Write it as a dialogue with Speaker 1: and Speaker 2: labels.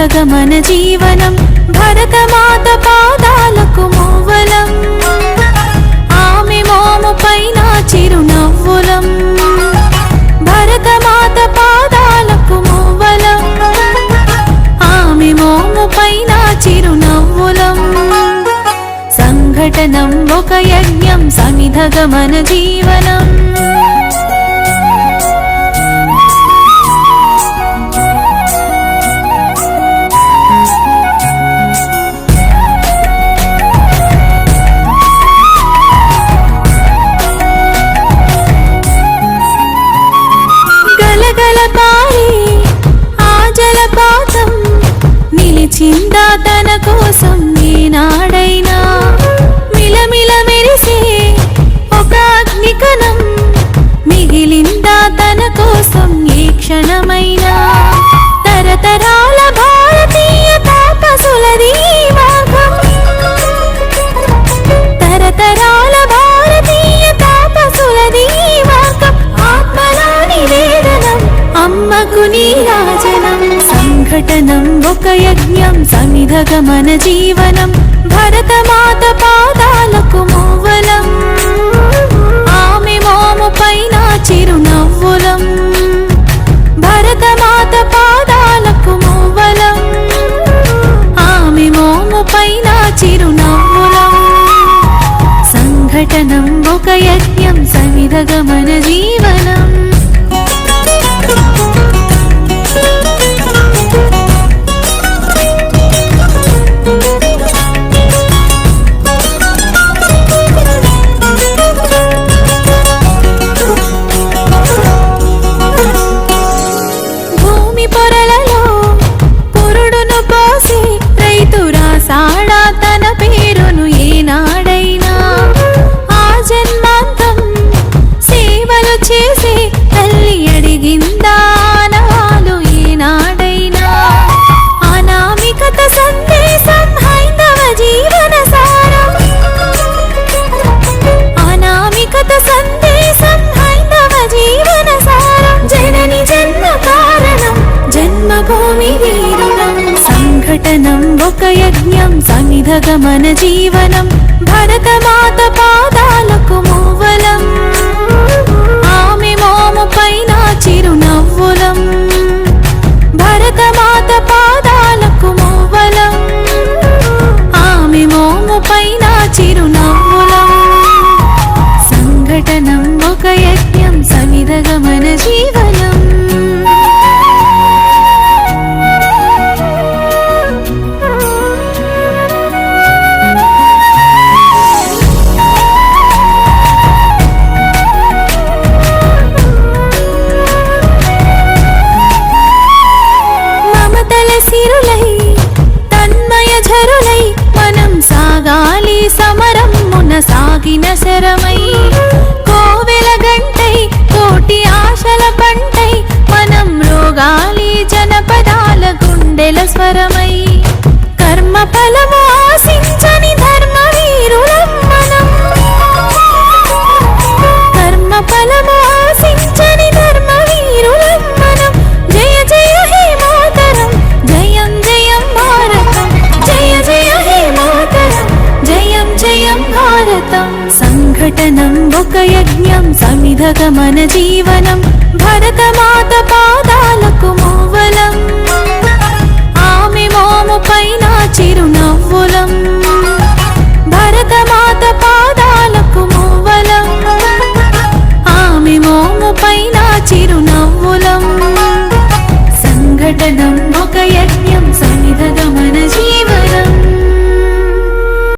Speaker 1: సమిధగమన జీవనం భరతమాత పాదాలకు మూవలం ఆమె మోము పైన చిరునవ్వులం భరతమాత పాదాలకు మూవలం ఆమె మోము పైన చిరునవ్వులం సంఘటనం ఒక యజ్ఞం సమిధగమన జీవనం నిలిచిందా తన కోసం ఏనాడైనా మిలమిల మెరిసే ఒక అగ్నికణం మిగిలిందా తన కోసం ఏ క్షణమైనా తరతరాల భారతీయ తాపసులది మార్గం తరతరాల భారతీయ తాపసులది మార్గం ఆత్మలో నివేదనం అమ్మకు నీరాజనం సంఘటనం ఒక యజ్ఞం సమిధగమన జీవనం భరతమాత పాదాలకు మూవలం ఆమె మోము పైన చిరునవ్వులం భరతమాత పాదాలకు మూవలం ఆమె మోము పైన చిరునవ్వులం సంఘటనం ఒక యజ్ఞం సమిధగమన జీవనం తన పేరును ఏనాడైనా ఆ జన్మాంతం సేవలు చేసే తల్లి అడిగిందా నాలు ఏనాడైనా అనామికత సందేశం హైందవ జీవన సారం అనామికత సందేశం హైందవ జీవన సారం జనని జన్మ కారణం జన్మభూమి వీరుణం సంఘటనం ఒక యజ్ఞం సమిధగమన జీవనం భరతమాత పాదాలకు మూవలం ఆమె మోము పైన చిరునవ్వులం భరతమాత పాదాలకు మూవలం ఆమె మోము పైన చిరునవ్వులం సంఘటనం ఒక యజ్ఞం సమిధగమన జీవనం సాగాలి సమరం మున సాగిన శరమై కోవెల గంటై కోటి ఆశల పంటై మనం రోగాలి జనపదాల గుండెల స్వరమై కర్మ ఫలము ఆశించని ధర్మ వీరులం మనం కర్మ ఫలము ఆశించని ధర్మ వీరులం మనం జయ జయ హే మాతరం జయం జయం భారతం జయ జయ హే మాతరం జయం జయం భారతం సంఘటనం ఒక యజ్ఞం సమిధగమన జీవనం భరతమా